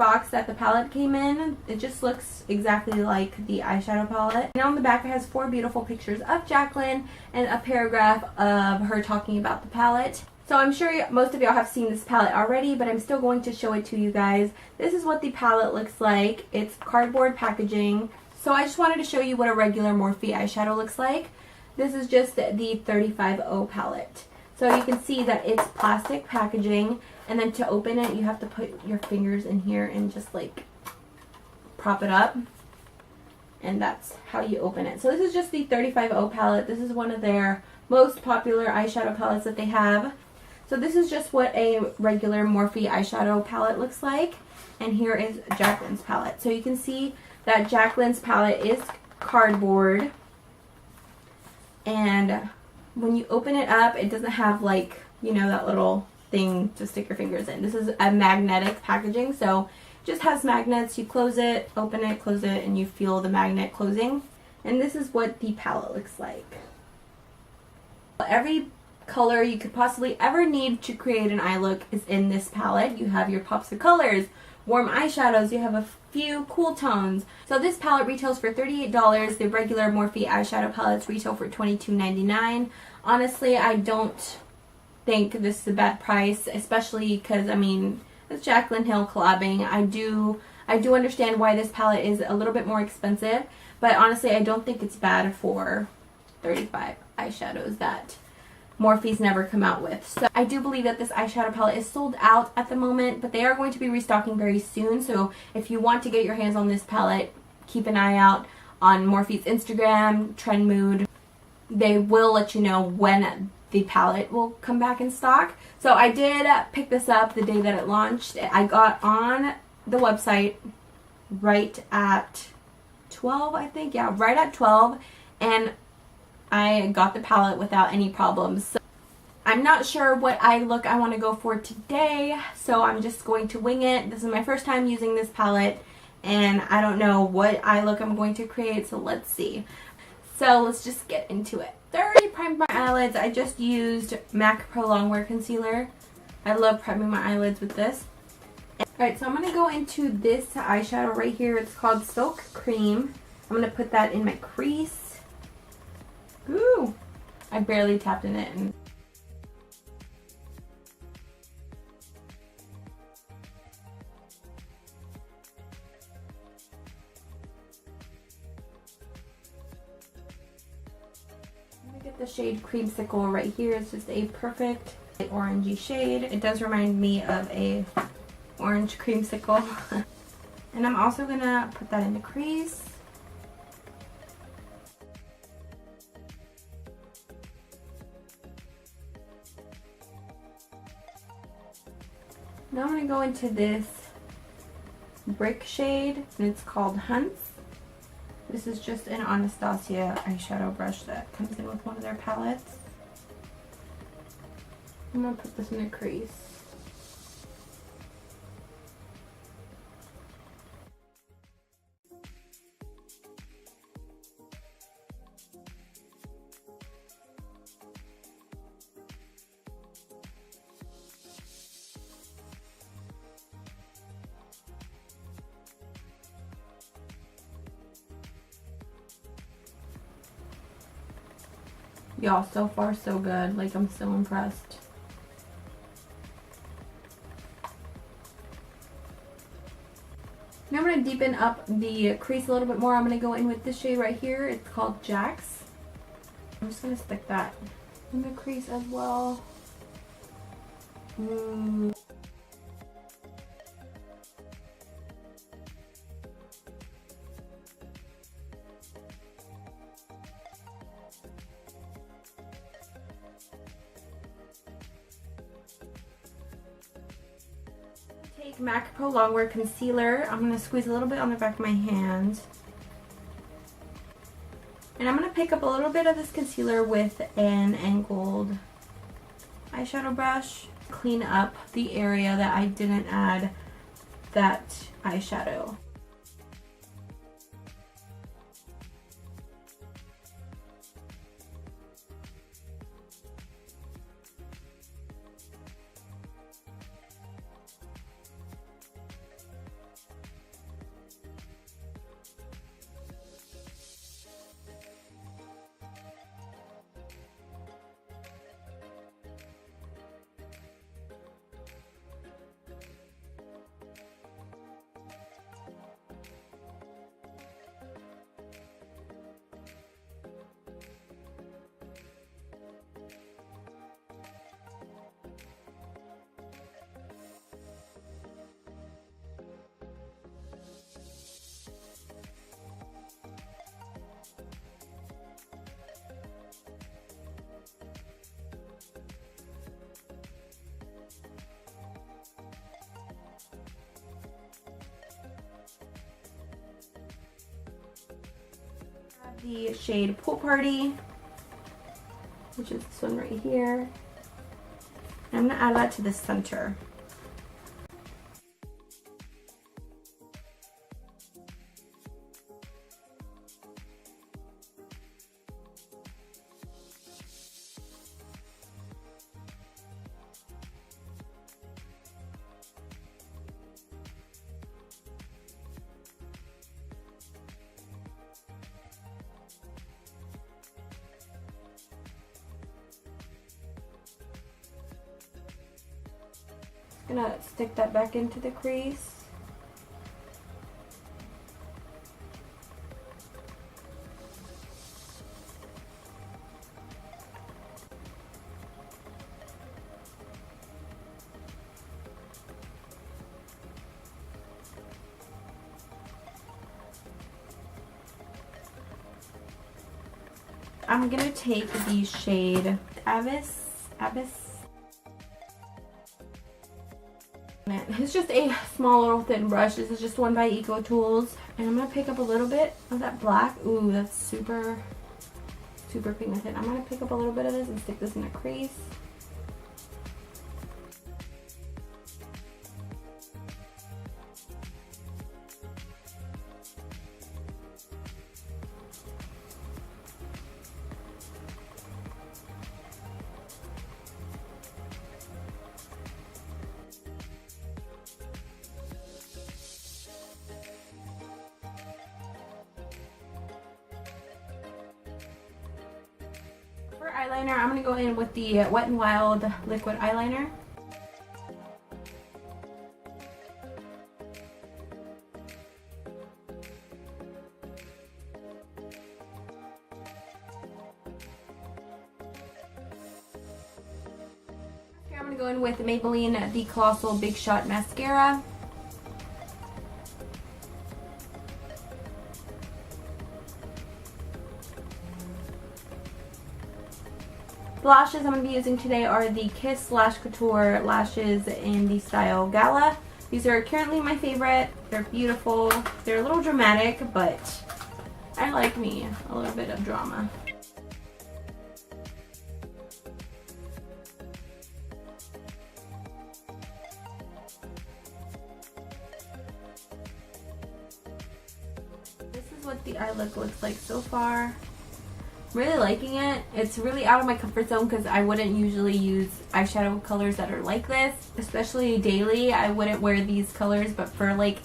box that the palette came in. It just looks exactly like the eyeshadow palette. And on the back it has 4 beautiful pictures of Jaclyn and a paragraph of her talking about the palette. So I'm sure most of y'all have seen this palette already, but I'm still going to show it to you guys. This is what the palette looks like. It's cardboard packaging. So I just wanted to show you what a regular Morphe eyeshadow looks like. This is just the 35O palette. So you can see that it's plastic packaging, and then to open it you have to put your fingers in here and just like prop it up, and that's how you open it. So this is just the 35O palette. This is one of their most popular eyeshadow palettes that they have. So this is just what a regular Morphe eyeshadow palette looks like, and here is Jaclyn's palette. So you can see that Jaclyn's palette is cardboard, and when you open it up it doesn't have, like, you know, that little thing to stick your fingers in. This is a magnetic packaging, so it just has magnets. You close it, open it, close it, and you feel the magnet closing. And this is what the palette looks like. Every color you could possibly ever need to create an eye look is in this palette. You have your pops of colors, warm eyeshadows, you have a few cool tones. So this palette retails for $38. The regular Morphe eyeshadow palettes retail for $22.99. Honestly, I don't think this is a bad price, especially because, I mean, it's Jaclyn Hill collabing. I do understand why this palette is a little bit more expensive, but honestly I don't think it's bad for 35 eyeshadows that Morphe's never come out with. So I do believe that this eyeshadow palette is sold out at the moment, but they are going to be restocking very soon. So if you want to get your hands on this palette, keep an eye out on Morphe's Instagram, Trend Mood. They will let you know when the palette will come back in stock. So I did pick this up the day that it launched. I got on the website right at 12, I think. Yeah, right at 12. And I got the palette without any problems. So I'm not sure what eye look I want to go for today, so I'm just going to wing it. This is my first time using this palette, and I don't know what eye look I'm going to create, so let's see. So let's just get into it. I already primed my eyelids. I just used MAC Pro Longwear Concealer. I love priming my eyelids with this. Alright, so I'm going to go into this eyeshadow right here. It's called Silk Cream. I'm going to put that in my crease. Ooh, I barely tapped in it. I'm gonna get the shade Creamsicle right here. It's just a perfect orangey shade. It does remind me of a orange creamsicle. And I'm also gonna put that in the crease. Now I'm going to go into this brick shade, and it's called Hunts. This is just an Anastasia eyeshadow brush that comes in with one of their palettes. I'm going to put this in the crease. Y'all, so far so good. Like, I'm so impressed. Now I'm going to deepen up the crease a little bit more. I'm going to go in with this shade right here. It's called Jax. I'm just going to stick that in the crease as well. Take MAC Pro Longwear Concealer. I'm going to squeeze a little bit on the back of my hand. And I'm going to pick up a little bit of this concealer with an angled eyeshadow brush. Clean up the area that I didn't add that eyeshadow. the shade Pool Party, which is this one right here. And I'm going to add that to the center. Gonna stick that back into the crease. I'm gonna take the shade Abyss. It's just a small little thin brush. This is just one by Eco Tools. And I'm going to pick up a little bit of that black. Ooh, that's super pigmented. I'm going to pick up a little bit of this and stick this in a crease. For eyeliner, I'm going to go in with the Wet n Wild liquid eyeliner. Here I'm going to go in with Maybelline the Colossal Big Shot Mascara. The lashes I'm going to be using today are the Kiss Lash Couture lashes in the style Gala. These are currently my favorite. They're beautiful. They're a little dramatic, but I like me a little bit of drama. This is what the eye look looks like so far. Really liking it. It's really out of my comfort zone because I wouldn't usually use eyeshadow colors that are like this, especially daily. I wouldn't wear these colors, but for like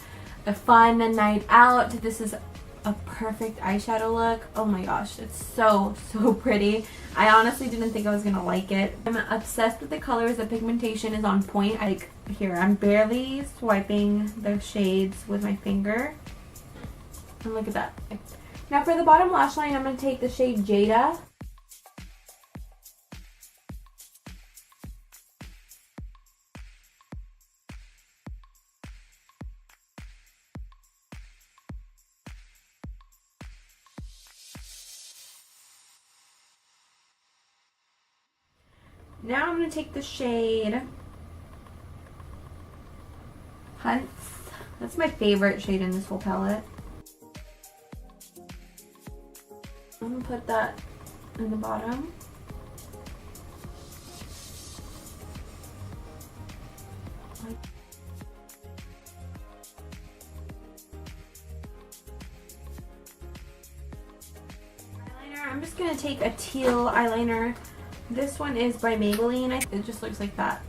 a fun night out, this is a perfect eyeshadow look. Oh my gosh, it's so pretty. I honestly didn't think I was gonna like it. I'm obsessed with the colors. The pigmentation is on point. I'm barely swiping the shades with my finger. And look at that. Now for the bottom lash line, I'm going to take the shade Jada. Now I'm going to take the shade Hunts. That's my favorite shade in this whole palette. I'm going to put that in the bottom. Eyeliner, I'm just going to take a teal eyeliner. This one is by Maybelline. It just looks like that.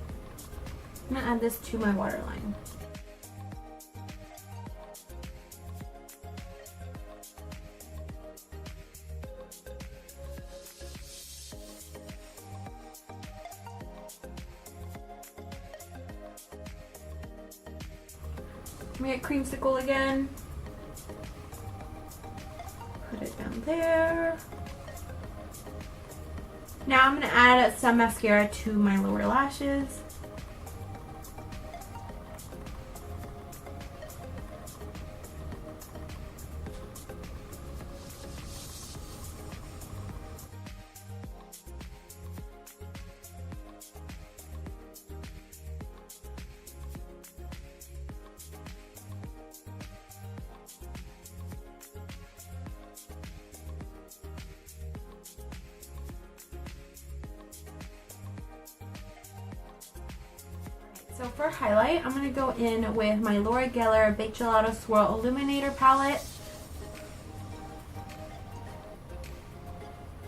I'm going to add this to my waterline. I'm going to get creamsicle again. Put it down there. Now I'm going to add some mascara to my lower lashes. So for highlight, I'm going to go in with my Laura Geller Baked Gelato Swirl Illuminator palette.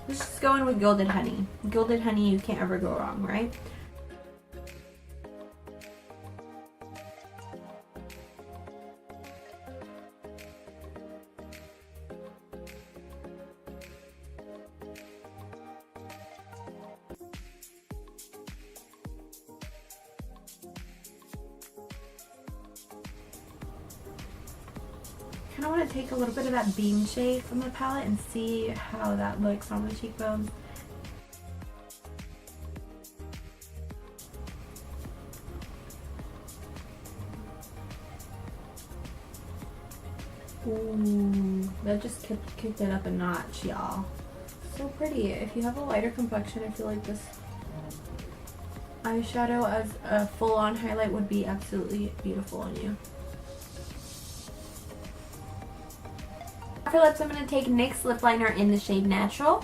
Let's just go in with Gilded Honey. Gilded Honey, you can't ever go wrong, right? I kind of want to take a little bit of that beam shade from the palette and see how that looks on the cheekbones. Ooh, that just kicked it up a notch, y'all. So pretty. If you have a lighter complexion, I feel like this eyeshadow as a full-on highlight would be absolutely beautiful on you. For lips, I'm going to take NYX Lipliner in the shade Natural.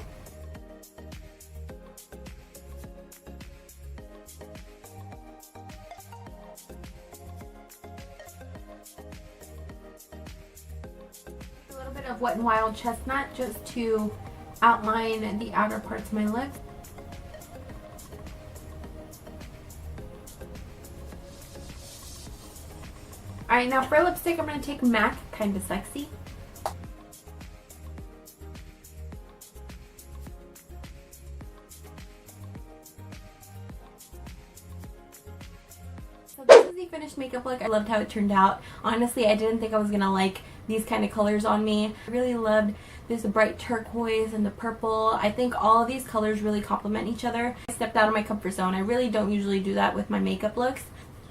A little bit of Wet n Wild Chestnut just to outline the outer parts of my lips. Alright, now for lipstick, I'm going to take MAC Kinda Sexy. Finished makeup look. I loved how it turned out. Honestly, I didn't think I was gonna like these kind of colors on me. I really loved this bright turquoise and the purple. I think all of these colors really complement each other. I stepped out of my comfort zone. I really don't usually do that with my makeup looks.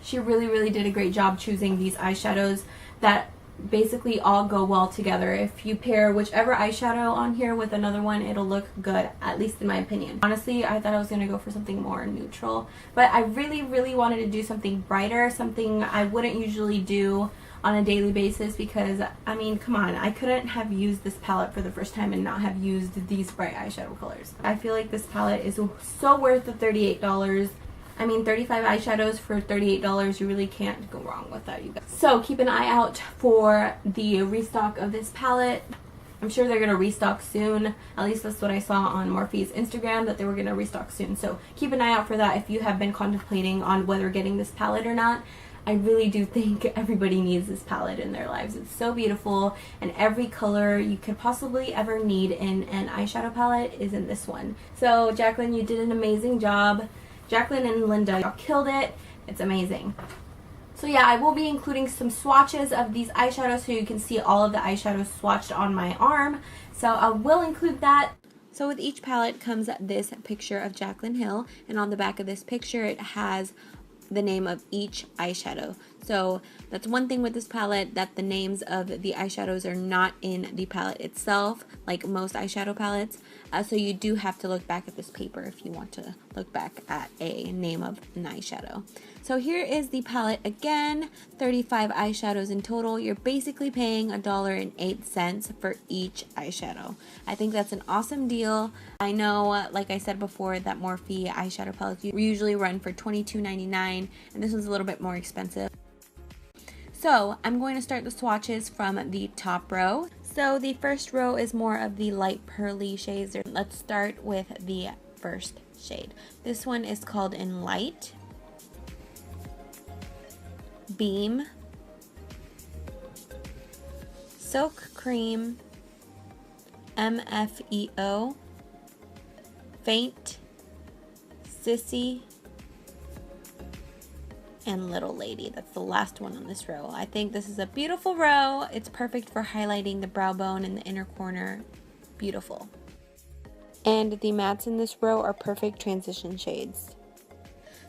She really did a great job choosing these eyeshadows that basically all go well together. If you pair whichever eyeshadow on here with another one, it'll look good, at least in my opinion. Honestly, I thought I was going to go for something more neutral, but I really wanted to do something brighter, something I wouldn't usually do on a daily basis because, I mean, come on, I couldn't have used this palette for the first time and not have used these bright eyeshadow colors. I feel like this palette is so worth the $38. I mean, 35 eyeshadows for $38, you really can't go wrong with that, you guys. So keep an eye out for the restock of this palette. I'm sure they're going to restock soon. At least that's what I saw on Morphe's Instagram, that they were going to restock soon. So keep an eye out for that if you have been contemplating on whether getting this palette or not. I really do think everybody needs this palette in their lives. It's so beautiful, and every color you could possibly ever need in an eyeshadow palette is in this one. So Jaclyn, you did an amazing job. Jaclyn and Linda, y'all killed it. It's amazing. So yeah, I will be including some swatches of these eyeshadows so you can see all of the eyeshadows swatched on my arm. So I will include that. So with each palette comes this picture of Jaclyn Hill, and on the back of this picture it has the name of each eyeshadow. So that's one thing with this palette, that the names of the eyeshadows are not in the palette itself, like most eyeshadow palettes. So you do have to look back at this paper if you want to look back at a name of an eyeshadow. So here is the palette again, 35 eyeshadows in total. You're basically paying $1.08 for each eyeshadow. I think that's an awesome deal. I know, like I said before, that Morphe eyeshadow palettes usually run for $22.99, and this one's a little bit more expensive. So I'm going to start the swatches from the top row. So the first row is more of the light pearly shades. Let's start with the first shade. This one is called In Light, Beam, Silk Cream, MFEO, Faint, Sissy, and Little Lady. That's the last one on this row. I think this is a beautiful row. It's perfect for highlighting the brow bone in the inner corner. Beautiful. And the mattes in this row are perfect transition shades.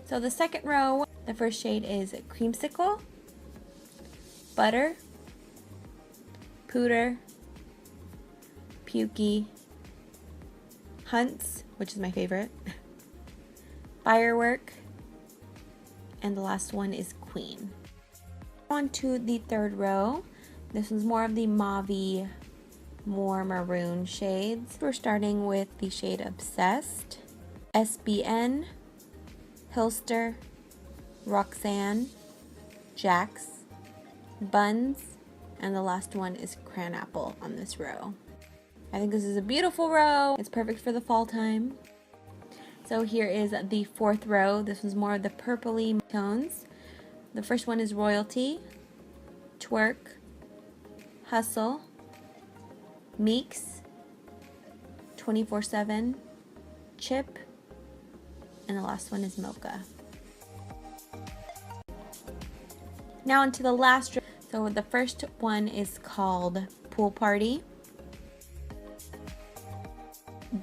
So the second row, the first shade is Creamsicle, Butter, Pooter, Pukey, Hunts, which is my favorite, Firework, and the last one is Queen. On to the third row. This one's more of the mauve-y, more maroon shades. We're starting with the shade Obsessed, SBN, Hilster, Roxanne, Jax, Buns, and the last one is Cran Apple on this row. I think this is a beautiful row. It's perfect for the fall time. So here is the 4th row. This was more of the purpley tones. The first one is Royalty, Twerk, Hustle, Meeks, 24/7, Chip, and the last one is Mocha. Now into the last row. So the first one is called Pool Party,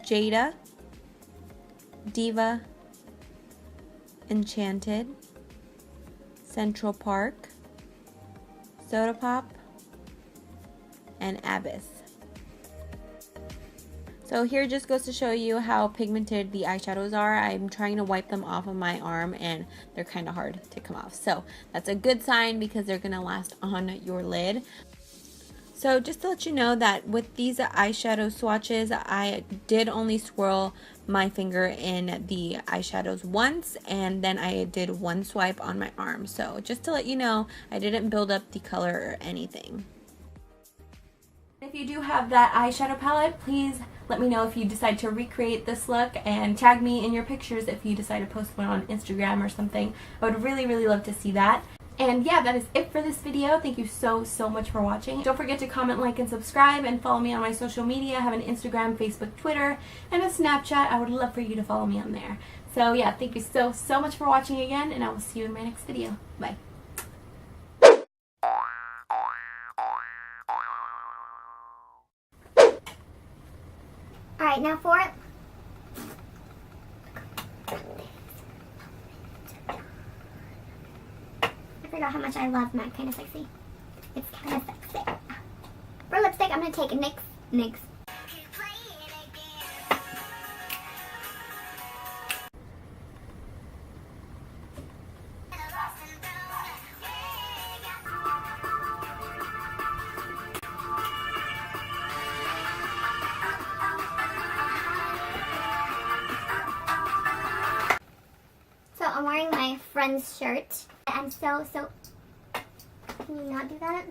Jada, Diva, Enchanted, Central Park, Soda Pop, and Abyss. So here just goes to show you how pigmented the eyeshadows are. I'm trying to wipe them off of my arm and they're kind of hard to come off. So that's a good sign because they're going to last on your lid. So just to let you know that with these eyeshadow swatches, I did only swirl my finger in the eyeshadows once, and then I did one swipe on my arm. So just to let you know, I didn't build up the color or anything. If you do have that eyeshadow palette, please let me know if you decide to recreate this look, and tag me in your pictures if you decide to post one on Instagram or something. I would really, really love to see that. And yeah, that is it for this video. Thank you so much for watching. Don't forget to comment, like, and subscribe, and follow me on my social media. I have an Instagram, Facebook, Twitter, and a Snapchat. I would love for you to follow me on there. So yeah, thank you so much for watching again, and I will see you in my next video. Bye. Alright, now for it. I forgot how much I love matte kind of sexy. It's kind of sexy. For lipstick, I'm going to take NYX. So I'm wearing my friend's shirt. I'm so, can you not do that?